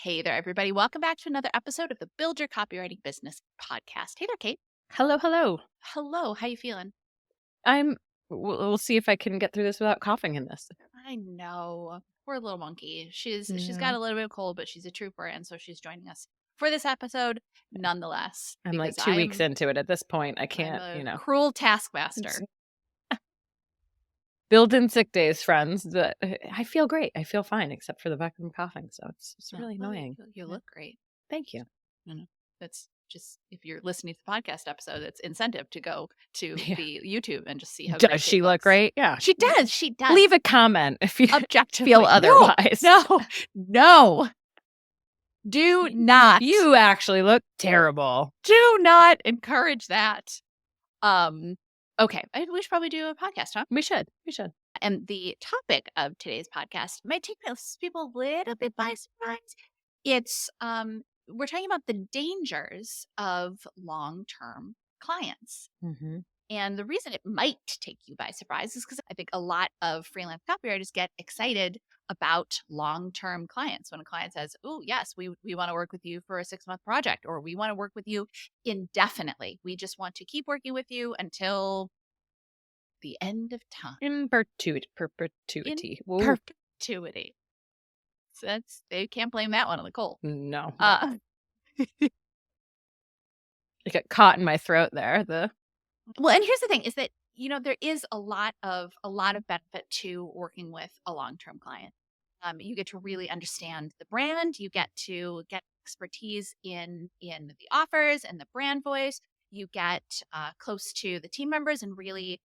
Hey there, everybody. Welcome back to another episode of the Build Your Copywriting Business podcast. Hey there, Kate. Hello, hello. Hello. How you feeling? We'll see if I can get through this without coughing in this. I know. We're a little monkey. She's got Yeah. a little bit of cold, but she's a trooper, and so she's joining us for this episode nonetheless. I'm like Because 2 weeks into it at this point. I I'm can't, a cruel taskmaster. build in sick days, friends. But I feel great. I feel fine, except for the back of my coughing. So it's Yeah, really well, annoying. You look great. Thank you. No. That's just, if you're listening to the podcast episode, it's incentive to go to Yeah. the YouTube and just see how great Does Kate she look looks. great? Yeah. She does. She does. Leave a comment if you Objectively feel otherwise. No. Do not. You actually look terrible. Do not encourage that. Okay. We should probably do a podcast, huh? We should. And the topic of today's podcast might take most people a little bit by surprise. It's we're talking about the dangers of long-term clients. Mm-hmm. And the reason it might take you by surprise is because I think a lot of freelance copywriters get excited about long-term clients. When a client says, oh, yes, we want to work with you for a 6-month project, or we want to work with you indefinitely. We just want to keep working with you until the end of time. In perpetuity. In perpetuity. So they can't blame that one on Nicole. No. It got caught in my throat there. Well, and here's the thing is that, there is a lot of benefit to working with a long-term client. You get to really understand the brand. You get to get expertise in the offers and the brand voice. You get close to the team members and really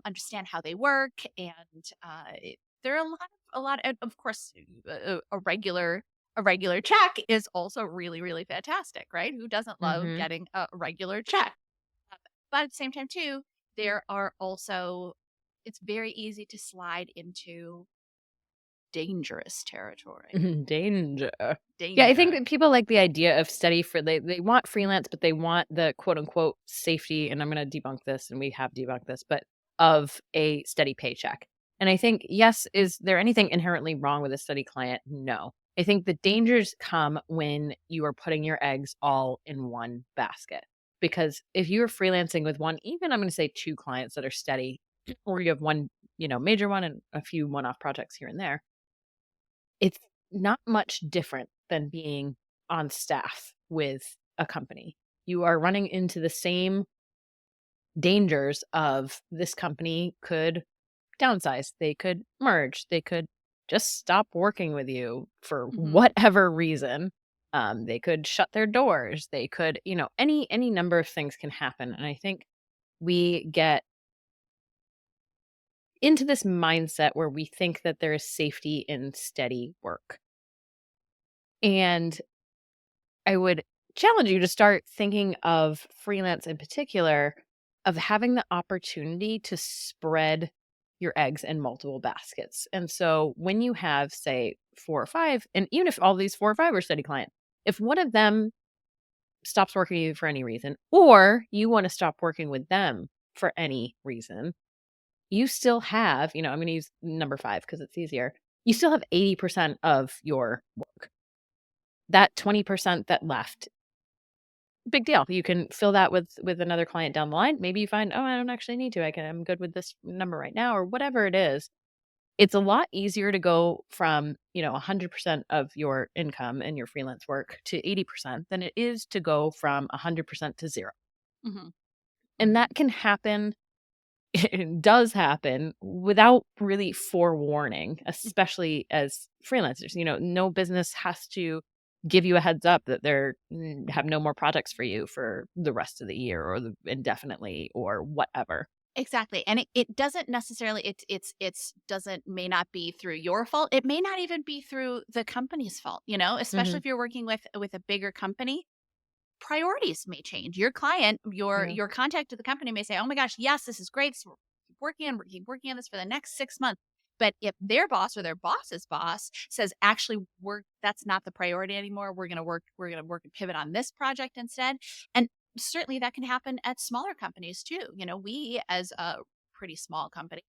understand how they work. And there are a lot of course, a regular check is also really, really fantastic, right? Who doesn't love Mhm. getting a regular check? But at the same time, too, there are also, it's very easy to slide into dangerous territory. Danger. Yeah, I think that people like the idea of steady they want freelance, but they want the quote unquote safety, and I'm going to debunk this, and we have debunked this, but of a steady paycheck. And I think, yes, is there anything inherently wrong with a steady client? No. I think the dangers come when you are putting your eggs all in one basket. Because if you're freelancing with one, even I'm going to say 2 clients that are steady, or you have one, major one and a few one-off projects here and there, it's not much different than being on staff with a company. You are running into the same dangers of this company could downsize, they could merge, they could just stop working with you for whatever reason. They could shut their doors. They could, any number of things can happen. And I think we get into this mindset where we think that there is safety in steady work. And I would challenge you to start thinking of freelance in particular, of having the opportunity to spread your eggs in multiple baskets. And so when you have, say, 4 or 5, and even if all these 4 or 5 are steady clients, if one of them stops working with you for any reason, or you want to stop working with them for any reason, you still have, I'm going to use number 5 because it's easier. You still have 80% of your work. That 20% that left, big deal. You can fill that with another client down the line. Maybe you find, oh, I don't actually need to. I'm good with this number right now, or whatever it is. It's a lot easier to go from, 100% of your income and your freelance work to 80% than it is to go from 100% to 0. And that can happen. It does happen without really forewarning, especially as freelancers. No business has to give you a heads up that they're have no more projects for you for the rest of the year or indefinitely or whatever. Exactly. And it doesn't necessarily, may not be through your fault. It may not even be through the company's fault, especially if you're working with a bigger company. Priorities may change. Your client, your contact to the company may say, oh my gosh, yes, this is great. So we're keep working on this for the next 6 months. But if their boss or their boss's boss says, actually, that's not the priority anymore. We're going to work and pivot on this project instead. And certainly that can happen at smaller companies too. We, as a pretty small company,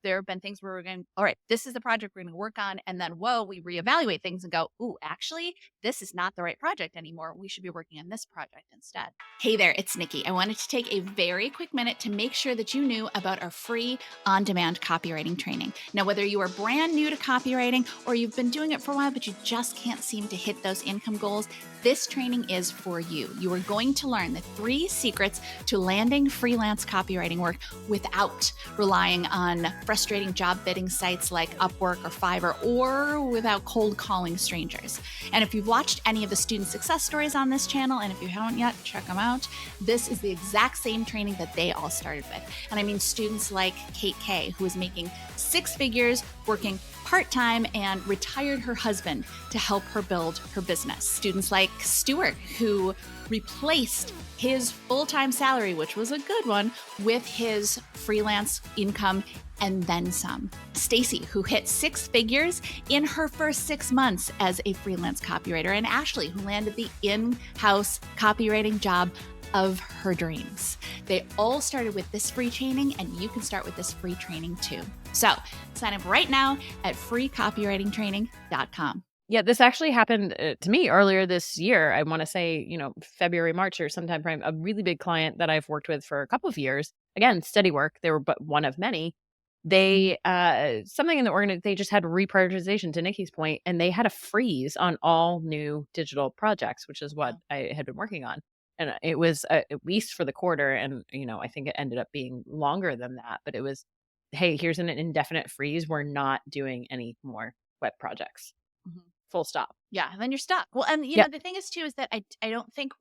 there have been things where we're going, all right, this is the project we're going to work on. And then, whoa, we reevaluate things and go, ooh, actually, this is not the right project anymore. We should be working on this project instead. Hey there, it's Nikki. I wanted to take a very quick minute to make sure that you knew about our free on-demand copywriting training. Now, whether you are brand new to copywriting or you've been doing it for a while, but you just can't seem to hit those income goals, this training is for you. You are going to learn the 3 secrets to landing freelance copywriting work without relying on frustrating job bidding sites like Upwork or Fiverr, or without cold calling strangers. And if you've watched any of the student success stories on this channel, and if you haven't yet, check them out. This is the exact same training that they all started with. And I mean students like Kate K, who is making 6 figures working part-time and retired her husband to help her build her business. Students like Stuart, who replaced his full-time salary, which was a good one, with his freelance income and then some. Stacy, who hit 6 figures in her first 6 months as a freelance copywriter, and Ashley, who landed the in-house copywriting job of her dreams. They all started with this free training, and you can start with this free training too. So sign up right now at freecopywritingtraining.com. Yeah, this actually happened to me earlier this year. I want to say, February, March, or sometime frame. A really big client that I've worked with for a couple of years. Again, steady work. They were but one of many. They something in the organization. They just had reprioritization, to Nikki's point, and they had a freeze on all new digital projects, which is what I had been working on. And it was at least for the quarter, and I think it ended up being longer than that. But it was, hey, here's an indefinite freeze. We're not doing any more web projects. Mhm. Full stop. Yeah, and then you're stuck. Well, and Yep. the thing is too is that I don't think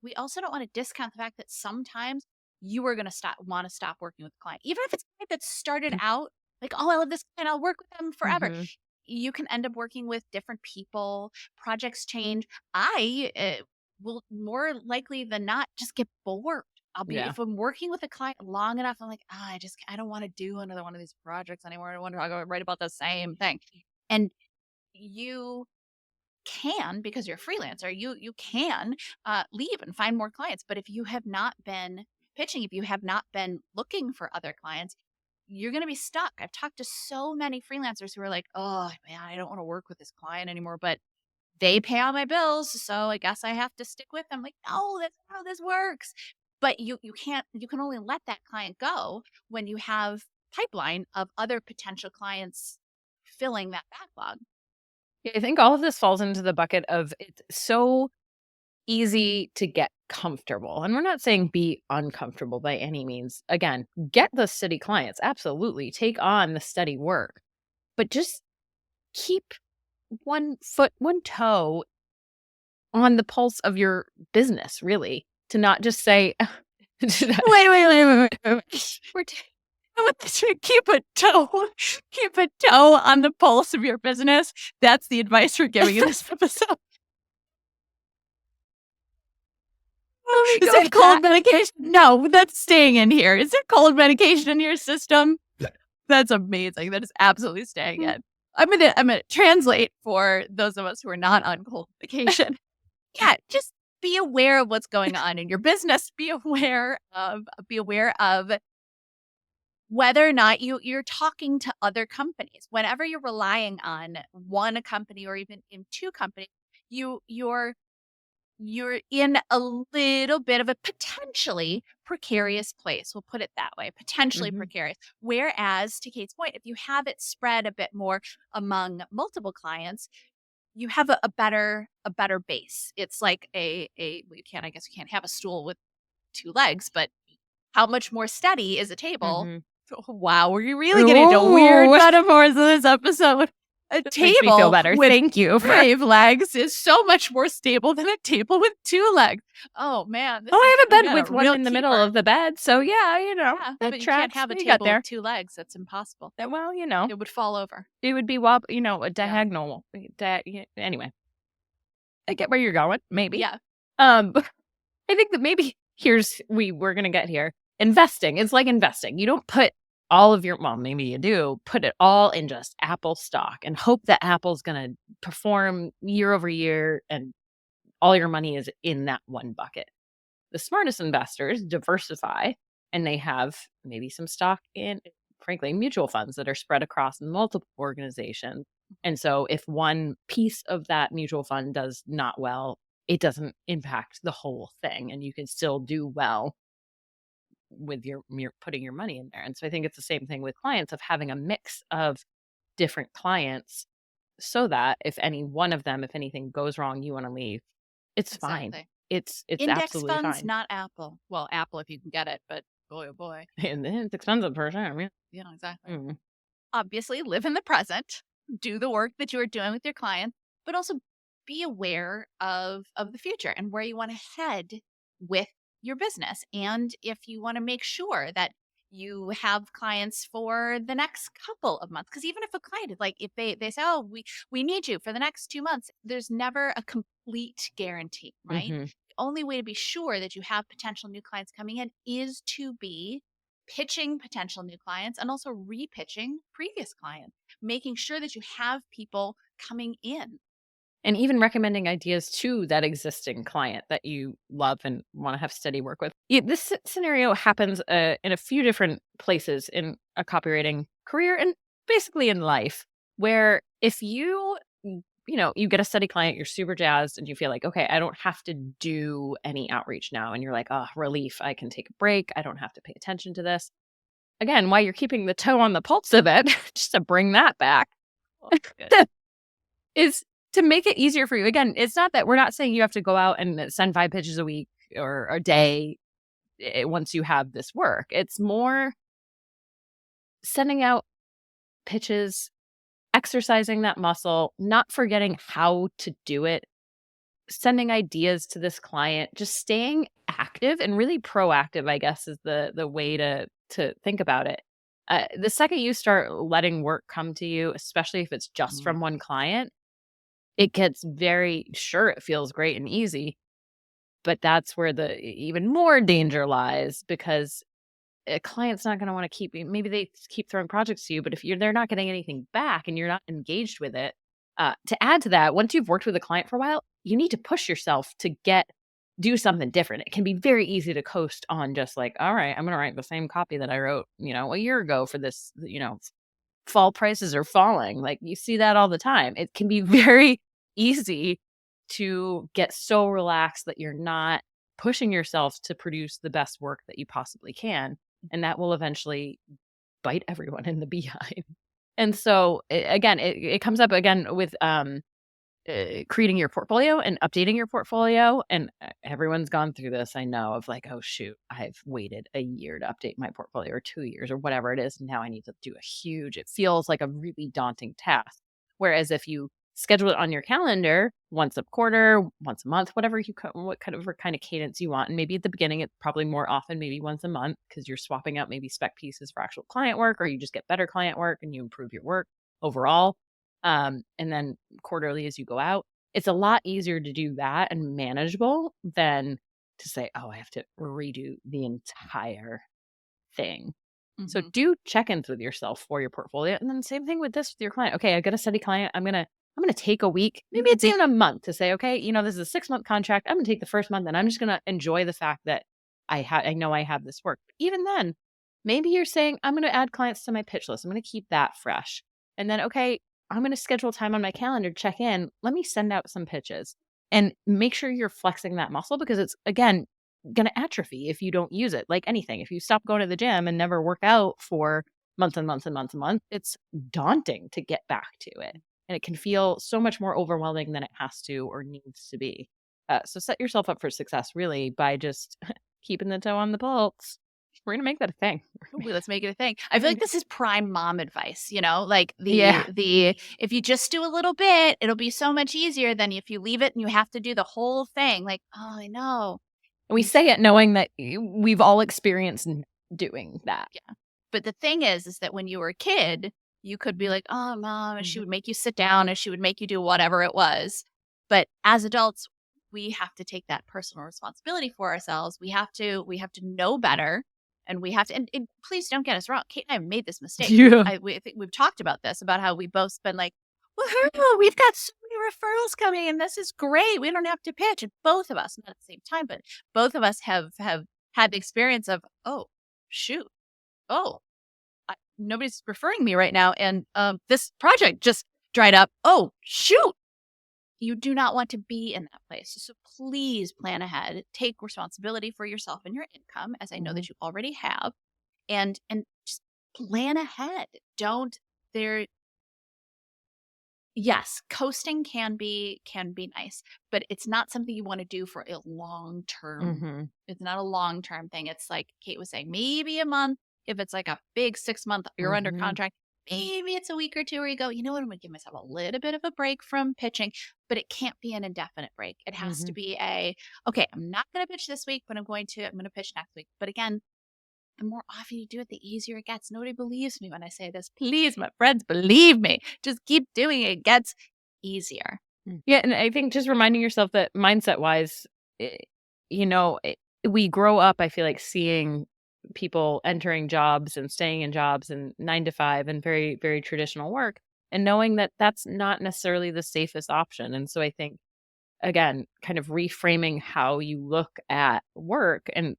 we also don't want to discount the fact that sometimes you are going to want to stop working with the client, even if it's a client that started out like, oh, I love this client, I'll work with them forever. Mhm. You can end up working with different people. Projects change. I will more likely than not just get bored. Yeah. If I'm working with a client long enough, I'm like, I don't want to do another one of these projects anymore. I don't want to write about the same thing. And you can, because you're a freelancer, you can leave and find more clients. But if you have not been pitching, if you have not been looking for other clients, you're going to be stuck. I've talked to so many freelancers who are like, oh man, I don't want to work with this client anymore, but they pay all my bills, so I guess I have to stick with them. Like, no, that's not how this works. But you can't, you can only let that client go when you have pipeline of other potential clients filling that backlog. Yeah, I think all of this falls into the bucket of it's so easy to get comfortable. And we're not saying be uncomfortable by any means. Again, get the steady clients. Absolutely. Take on the steady work. But just keep one foot, one toe on the pulse of your business, really. To not just say, wait. Keep keep a toe on the pulse of your business. That's the advice we're giving in this episode. Is it cold medication? No, that's staying in here. Is there cold medication in your system? Yeah. That's amazing. That is absolutely staying in. I'm gonna translate for those of us who are not on cold medication. Yeah, just be aware of what's going on in your business. Be aware of whether or not you're talking to other companies. Whenever you're relying on one company or even in 2 companies, you're in a little bit of a potentially precarious place. We'll put it that way, potentially precarious. Whereas, to Kate's point, if you have it spread a bit more among multiple clients, you have a better base. It's like I guess you can't have a stool with 2 legs, but how much more steady is a table? Wow, we're really getting into weird metaphors in this episode. A Makes me feel table better. with Thank you. 5 legs is so much more stable than a table with 2 legs. Oh man, I have a bed got with one in the middle of the bed. So yeah, yeah, that but you tracks. can't have a We got table there. with 2 legs. That's impossible. Well, It would fall over. it would be a diagonal. Anyway, I get where you're going. Maybe. Yeah. I think that maybe we're gonna get here. Investing. It's like investing. You don't put all of maybe you do, put it all in just Apple stock and hope that Apple's gonna perform year over year and all your money is in that one bucket. The smartest investors diversify and they have maybe some stock in frankly, mutual funds that are spread across multiple organizations. And so if one piece of that mutual fund does not well, it doesn't impact the whole thing, and you can still do well with your putting your money in there. And so I think it's the same thing with clients, of having a mix of different clients, so that if any one of them, if anything goes wrong, you want to leave, it's fine. Exactly. It's Index absolutely funds, fine. not Apple. Well, Apple if you can get it, but boy, oh boy. And then it's expensive for sure. I mean, Yeah, exactly. mm. Obviously, live in the present, do the work that you are doing with your client, but also be aware of the future and where you want to head with your business. And if you want to make sure that you have clients for the next couple of months, because even if a client is like, if they say, oh, we need you for the next 2 months, there's never a complete guarantee, right? Hmm. The only way to be sure that you have potential new clients coming in is to be pitching potential new clients and also repitching previous clients, making sure that you have people coming in. And even recommending ideas to that existing client that you love and want to have steady work with. This scenario happens in a few different places in a copywriting career, and basically in life, where if you get a steady client, you're super jazzed, and you feel like, okay, I don't have to do any outreach now. And you're like, oh, relief. I can take a break. I don't have to pay attention to this. Again, while you're keeping the toe on the pulse of it, just to bring that back, Oh, good. is to make it easier for you. Again, it's not that we're not saying you have to go out and send 5 pitches a week or a day once you have this work. It's more sending out pitches, exercising that muscle, not forgetting how to do it, sending ideas to this client, just staying active and really proactive, I guess, is the way to think about it. The second you start letting work come to you, especially if it's just Mhm. from one client, it gets very sure it feels great and easy, but that's where the even more danger lies, because a client's not going to want to keep maybe they keep throwing projects to you, but if they're not getting anything back and you're not engaged with it, to add to that, once you've worked with a client for a while, you need to push yourself to do something different. It can be very easy to coast on just like, all right, I'm going to write the same copy that I wrote, a year ago for this, fall prices are falling. Like, you see that all the time. It can be very easy to get so relaxed that you're not pushing yourself to produce the best work that you possibly can. And that will eventually bite everyone in the behind. And so again, it comes up again with creating your portfolio and updating your portfolio. And everyone's gone through this, I know, of like, oh, shoot, I've waited a year to update my portfolio, or 2 years, or whatever it is. Now I need to do it feels like a really daunting task. Whereas if you schedule it on your calendar once a quarter, once a month, whatever what kind of cadence you want. And maybe at the beginning, it's probably more often, maybe once a month, because you're swapping out maybe spec pieces for actual client work, or you just get better client work and you improve your work overall. And then quarterly as you go out, it's a lot easier to do that and manageable than to say, oh, I have to redo the entire thing. So Mhm. do check-ins with yourself for your portfolio. And then same thing with this with your client. Okay, I got a steady client. I'm gonna take a week, maybe it's even a month, to say, okay, this is a 6-month contract. I'm gonna take the first month and I'm just gonna enjoy the fact that I know I have this work. But even then, maybe you're saying, I'm gonna add clients to my pitch list. I'm gonna keep that fresh. And then, okay, I'm gonna schedule time on my calendar to check in. Let me send out some pitches and make sure you're flexing that muscle, because it's, again, going to atrophy if you don't use it. Like anything, if you stop going to the gym and never work out for months and months and months and months, it's daunting to get back to it. And it can feel so much more overwhelming than it has to or needs to be. So set yourself up for success, really, by just keeping the toe on the pulse. We're going to make that a thing. Ooh, let's make it a thing. I We're feel gonna like this is prime mom advice, like Yeah. the if you just do a little bit, it'll be so much easier than if you leave it and you have to do the whole thing. Like, oh, I know. We say it knowing that we've all experienced doing that. Yeah. But the thing is that when you were a kid, you could be like, "Oh, mom," and she Mhm. would make you sit down and she would make you do whatever it was. But as adults, we have to take that personal responsibility for ourselves. We have to know better, and we have to and please don't get us wrong. Kate and I have made this mistake. Yeah. I think we've talked about this, about how we both been like, "Woohoo, we've got so many referrals coming and this is great. We don't have to pitch." And both of us, not at the same time, but both of us have had the experience of, "Oh, shoot. Oh, nobody's referring me right now. And this project just dried up. Oh, shoot. You do not want to be in that place. So please plan ahead. Take responsibility for yourself and your income, as I know that you already have, and just plan ahead. Don't there Yes, coasting can be nice, but it's not something you want to do for a long term. Mhm. It's not a long term thing. It's like Kate was saying, maybe a month. If it's like a big 6 month, you're under Mhm. contract. Maybe it's a week or two where you go, you know what, I'm gonna give myself a little bit of a break from pitching, but it can't be an indefinite break. It has to Mhm. be okay, I'm not gonna pitch this week, but I'm gonna pitch next week. But again, the more often you do it, the easier it gets. Nobody believes me when I say this. Please, my friends, believe me. Just keep doing it. It gets easier. Yeah, and I think just reminding yourself that mindset-wise, eh, you know, we grow up, I feel like, seeing people entering jobs and staying in jobs and 9 to 5 and very, very traditional work, and knowing that that's not necessarily the safest option. And so I think, again, kind of reframing how you look at work and,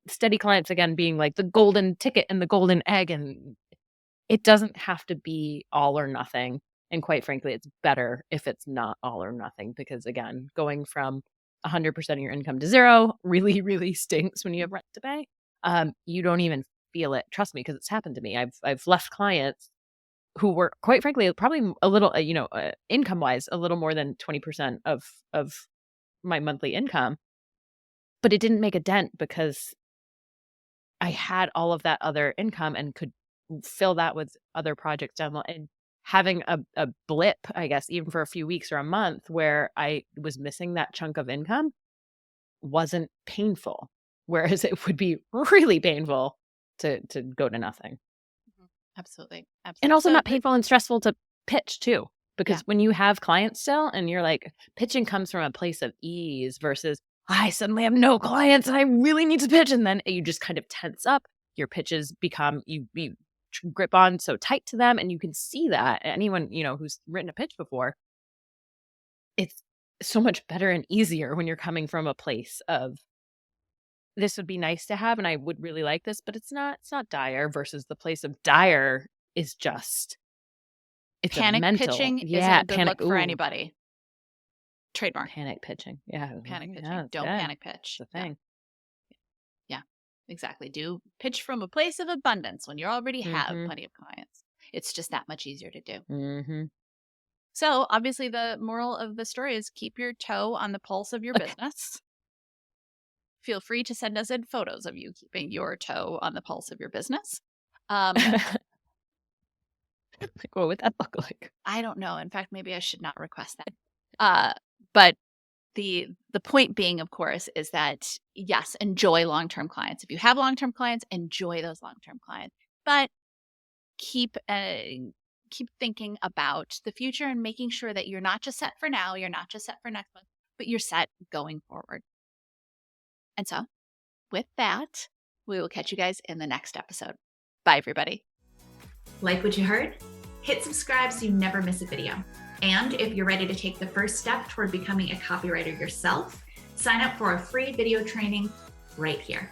steady clients, again, being like the golden ticket and the golden egg, and it doesn't have to be all or nothing, and quite frankly, it's better if it's not all or nothing because, again, going from 100% of your income to 0 really, really stinks when you have rent to pay. You don't even feel it. Trust me, because it's happened to me. I've left clients who were, quite frankly, probably a little, income-wise, a little more than 20% of my monthly income, but it didn't make a dent because I had all of that other income and could fill that with other projects down the line. And having a blip, I guess, even for a few weeks or a month where I was missing that chunk of income wasn't painful. Whereas it would be really painful to go to nothing. Mhm. Absolutely. And Absolutely. also So not painful and stressful to pitch too. yeah, Because when you have clients still and you're like, pitching comes from a place of ease versus I suddenly have no clients and I really need to pitch. And then you just kind of tense up. Your pitches become, you grip on so tight to them. And you can see that anyone, who's written a pitch before, it's so much better and easier when you're coming from a place of this would be nice to have and I would really like this, but it's not dire versus the place of dire is just it's a panic mental, pitching isn't yeah, a good panic. look for Ooh, anybody. Trademark. panic pitching. Yeah, Panic yeah, pitching. it's Don't good. panic pitch. It's a Yeah. thing. Yeah. Exactly. Do pitch from a place of abundance when you already have Mhm. plenty of clients. It's just that much easier to do. Mhm. So, obviously, the moral of the story is keep your toe on the pulse of your business. Feel free to send us in photos of you keeping your toe on the pulse of your business. Um, Like, what would that look like? I don't know. In fact, maybe I should not request that. But the point being, of course, is that yes, enjoy long-term clients. If you have long-term clients, enjoy those long-term clients. But keep keep thinking about the future and making sure that you're not just set for now, you're not just set for next month, but you're set going forward. And so, with that, we will catch you guys in the next episode. Bye, everybody. Like what you heard? Hit subscribe so you never miss a video. And if you're ready to take the first step toward becoming a copywriter yourself, sign up for a free video training right here.